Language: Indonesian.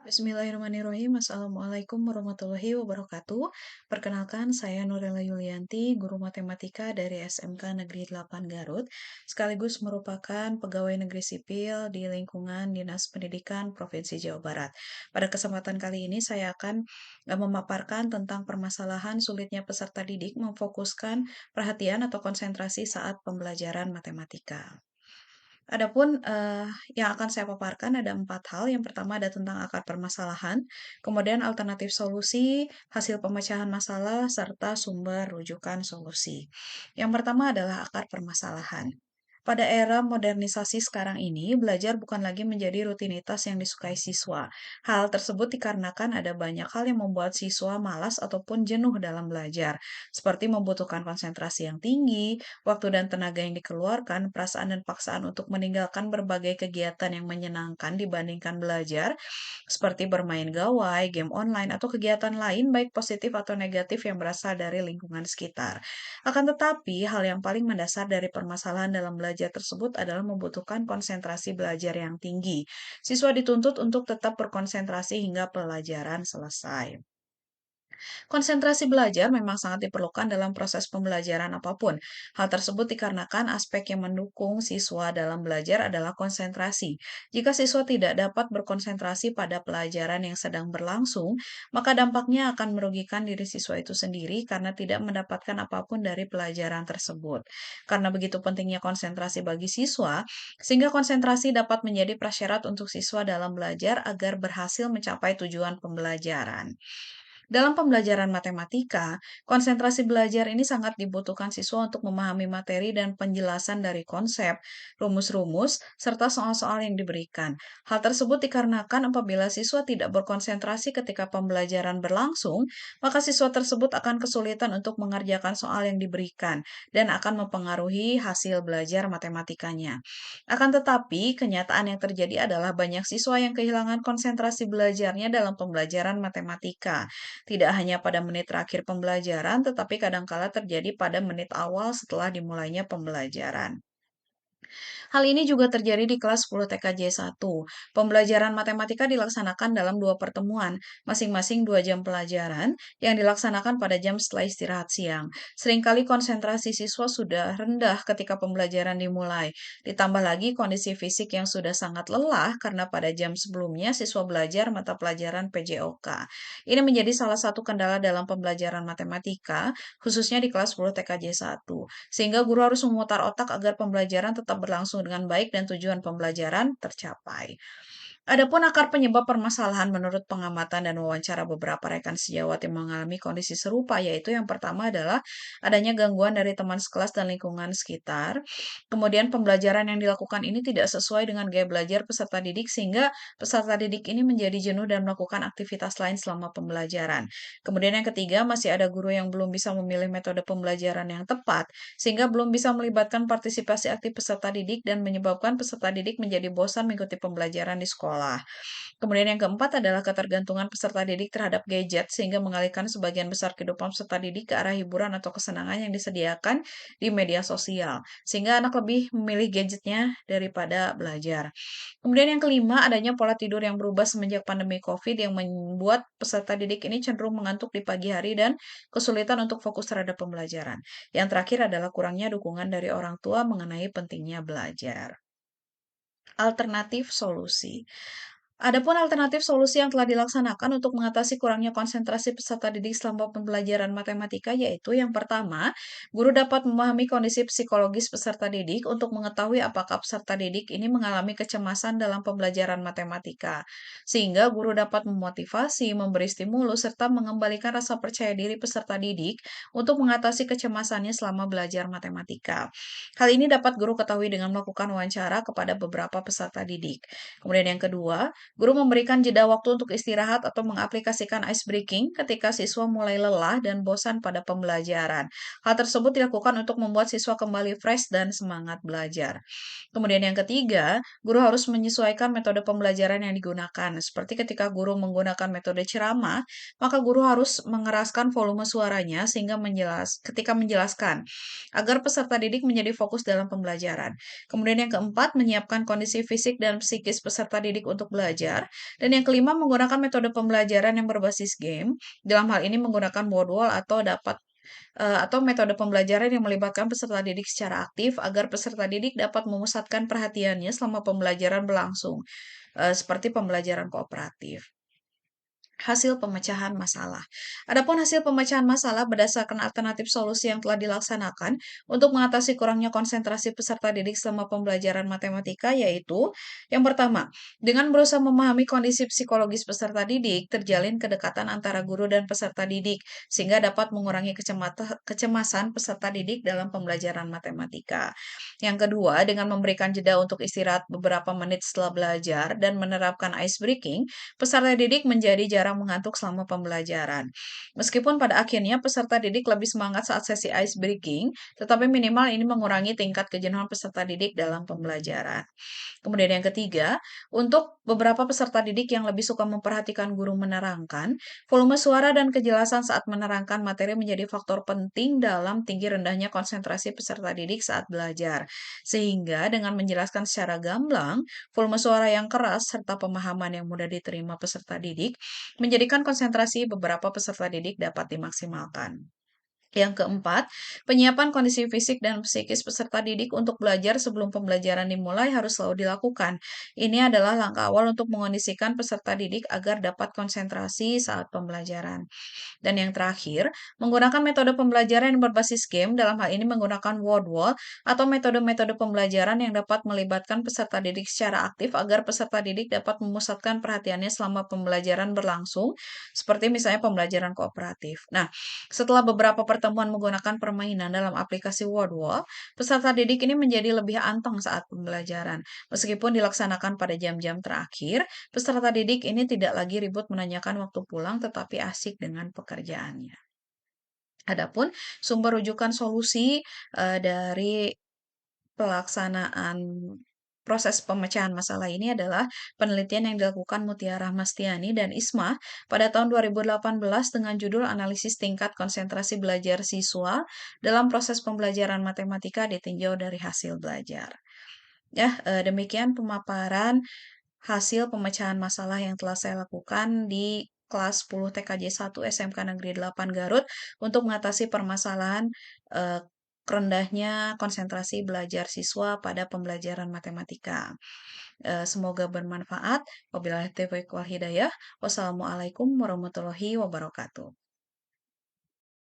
Bismillahirrahmanirrahim. Assalamualaikum warahmatullahi wabarakatuh. Perkenalkan, saya Nurella Yulianti, guru matematika dari SMK Negeri 8 Garut, sekaligus merupakan pegawai negeri sipil di lingkungan Dinas Pendidikan Provinsi Jawa Barat. Pada kesempatan kali ini, saya akan memaparkan tentang permasalahan sulitnya peserta didik memfokuskan perhatian atau konsentrasi saat pembelajaran matematika. Adapun, yang akan saya paparkan ada 4 hal. Yang pertama ada tentang akar permasalahan, kemudian alternatif solusi, hasil pemecahan masalah, serta sumber rujukan solusi. Yang pertama adalah akar permasalahan. Pada era modernisasi sekarang ini, belajar bukan lagi menjadi rutinitas yang disukai siswa. Hal tersebut dikarenakan ada banyak hal yang membuat siswa malas ataupun jenuh dalam belajar, seperti membutuhkan konsentrasi yang tinggi, waktu dan tenaga yang dikeluarkan, perasaan dan paksaan untuk meninggalkan berbagai kegiatan yang menyenangkan dibandingkan belajar, seperti bermain gawai, game online, atau kegiatan lain baik positif atau negatif yang berasal dari lingkungan sekitar. Akan tetapi, hal yang paling mendasar dari permasalahan dalam belajar tersebut adalah membutuhkan konsentrasi belajar yang tinggi. Siswa dituntut untuk tetap berkonsentrasi hingga pelajaran selesai. Konsentrasi belajar memang sangat diperlukan dalam proses pembelajaran apapun. Hal tersebut dikarenakan aspek yang mendukung siswa dalam belajar adalah konsentrasi. Jika siswa tidak dapat berkonsentrasi pada pelajaran yang sedang berlangsung, maka dampaknya akan merugikan diri siswa itu sendiri karena tidak mendapatkan apapun dari pelajaran tersebut. Karena begitu pentingnya konsentrasi bagi siswa, sehingga konsentrasi dapat menjadi prasyarat untuk siswa dalam belajar agar berhasil mencapai tujuan pembelajaran. Dalam pembelajaran matematika, konsentrasi belajar ini sangat dibutuhkan siswa untuk memahami materi dan penjelasan dari konsep, rumus-rumus, serta soal-soal yang diberikan. Hal tersebut dikarenakan apabila siswa tidak berkonsentrasi ketika pembelajaran berlangsung, maka siswa tersebut akan kesulitan untuk mengerjakan soal yang diberikan dan akan mempengaruhi hasil belajar matematikanya. Akan tetapi, kenyataan yang terjadi adalah banyak siswa yang kehilangan konsentrasi belajarnya dalam pembelajaran matematika. Tidak hanya pada menit terakhir pembelajaran, tetapi kadangkala terjadi pada menit awal setelah dimulainya pembelajaran. Hal ini juga terjadi di kelas 10 TKJ 1. Pembelajaran matematika dilaksanakan dalam dua pertemuan, masing-masing 2 jam pelajaran, yang dilaksanakan pada jam setelah istirahat siang. Seringkali konsentrasi siswa sudah rendah ketika pembelajaran dimulai. Ditambah lagi kondisi fisik yang sudah sangat lelah karena pada jam sebelumnya siswa belajar mata pelajaran PJOK. Ini menjadi salah satu kendala dalam pembelajaran matematika, khususnya di kelas 10 TKJ 1. Sehingga guru harus memutar otak agar pembelajaran tetap berlangsung dengan baik dan tujuan pembelajaran tercapai. Adapun akar penyebab permasalahan menurut pengamatan dan wawancara beberapa rekan sejawat yang mengalami kondisi serupa, yaitu yang pertama adalah adanya gangguan dari teman sekelas dan lingkungan sekitar. Kemudian pembelajaran yang dilakukan ini tidak sesuai dengan gaya belajar peserta didik sehingga peserta didik ini menjadi jenuh dan melakukan aktivitas lain selama pembelajaran. Kemudian yang ketiga, masih ada guru yang belum bisa memilih metode pembelajaran yang tepat sehingga belum bisa melibatkan partisipasi aktif peserta didik dan menyebabkan peserta didik menjadi bosan mengikuti pembelajaran di sekolah. Kemudian yang keempat adalah ketergantungan peserta didik terhadap gadget sehingga mengalihkan sebagian besar kehidupan peserta didik ke arah hiburan atau kesenangan yang disediakan di media sosial, sehingga anak lebih memilih gadgetnya daripada belajar. Kemudian yang kelima, adanya pola tidur yang berubah semenjak pandemi COVID yang membuat peserta didik ini cenderung mengantuk di pagi hari dan kesulitan untuk fokus terhadap pembelajaran. Yang terakhir adalah kurangnya dukungan dari orang tua mengenai pentingnya belajar. Alternatif solusi. Adapun alternatif solusi yang telah dilaksanakan untuk mengatasi kurangnya konsentrasi peserta didik selama pembelajaran matematika yaitu yang pertama, guru dapat memahami kondisi psikologis peserta didik untuk mengetahui apakah peserta didik ini mengalami kecemasan dalam pembelajaran matematika. Sehingga guru dapat memotivasi, memberi stimulus, serta mengembalikan rasa percaya diri peserta didik untuk mengatasi kecemasannya selama belajar matematika. Hal ini dapat guru ketahui dengan melakukan wawancara kepada beberapa peserta didik. Kemudian yang kedua, guru memberikan jeda waktu untuk istirahat atau mengaplikasikan ice breaking ketika siswa mulai lelah dan bosan pada pembelajaran. Hal tersebut dilakukan untuk membuat siswa kembali fresh dan semangat belajar. Kemudian yang ketiga, guru harus menyesuaikan metode pembelajaran yang digunakan. Seperti ketika guru menggunakan metode ceramah, maka guru harus mengeraskan volume suaranya sehingga ketika menjelaskan agar peserta didik menjadi fokus dalam pembelajaran. Kemudian yang keempat, menyiapkan kondisi fisik dan psikis peserta didik untuk belajar belajar. Dan yang kelima, menggunakan metode pembelajaran yang berbasis game. Dalam hal ini menggunakan board wall atau metode pembelajaran yang melibatkan peserta didik secara aktif agar peserta didik dapat memusatkan perhatiannya selama pembelajaran berlangsung, seperti pembelajaran kooperatif. Hasil pemecahan masalah. Adapun hasil pemecahan masalah berdasarkan alternatif solusi yang telah dilaksanakan untuk mengatasi kurangnya konsentrasi peserta didik selama pembelajaran matematika, yaitu yang pertama, dengan berusaha memahami kondisi psikologis peserta didik, terjalin kedekatan antara guru dan peserta didik sehingga dapat mengurangi kecemasan peserta didik dalam pembelajaran matematika. Yang kedua, dengan memberikan jeda untuk istirahat beberapa menit setelah belajar dan menerapkan ice breaking, peserta didik menjadi jarang mengantuk selama pembelajaran. Meskipun pada akhirnya peserta didik lebih semangat saat sesi ice breaking, tetapi minimal ini mengurangi tingkat kejenuhan peserta didik dalam pembelajaran. Kemudian yang ketiga, untuk beberapa peserta didik yang lebih suka memperhatikan guru menerangkan, volume suara dan kejelasan saat menerangkan materi menjadi faktor penting dalam tinggi rendahnya konsentrasi peserta didik saat belajar. Sehingga dengan menjelaskan secara gamblang, volume suara yang keras serta pemahaman yang mudah diterima peserta didik menjadikan konsentrasi beberapa peserta didik dapat dimaksimalkan. Yang keempat, penyiapan kondisi fisik dan psikis peserta didik untuk belajar sebelum pembelajaran dimulai harus selalu dilakukan. Ini adalah langkah awal untuk mengondisikan peserta didik agar dapat konsentrasi saat pembelajaran. Dan yang terakhir, menggunakan metode pembelajaran yang berbasis game, dalam hal ini menggunakan word wall atau metode-metode pembelajaran yang dapat melibatkan peserta didik secara aktif agar peserta didik dapat memusatkan perhatiannya selama pembelajaran berlangsung, seperti misalnya pembelajaran kooperatif. Nah, setelah beberapa pertemuan menggunakan permainan dalam aplikasi word wall, peserta didik ini menjadi lebih anteng saat pembelajaran. Meskipun dilaksanakan pada jam-jam terakhir, peserta didik ini tidak lagi ribut menanyakan waktu pulang, tetapi asik dengan pekerjaannya. Adapun sumber rujukan solusi dari pelaksanaan proses pemecahan masalah ini adalah penelitian yang dilakukan Mutiara Mastiani dan Isma pada tahun 2018 dengan judul Analisis Tingkat Konsentrasi Belajar Siswa dalam Proses Pembelajaran Matematika ditinjau dari hasil belajar. Ya, demikian pemaparan hasil pemecahan masalah yang telah saya lakukan di kelas 10 TKJ 1 SMK Negeri 8 Garut untuk mengatasi permasalahan eh, rendahnya konsentrasi belajar siswa pada pembelajaran matematika. Semoga bermanfaat. Wabillahi taufiq wal hidayah. Wassalamualaikum warahmatullahi wabarakatuh.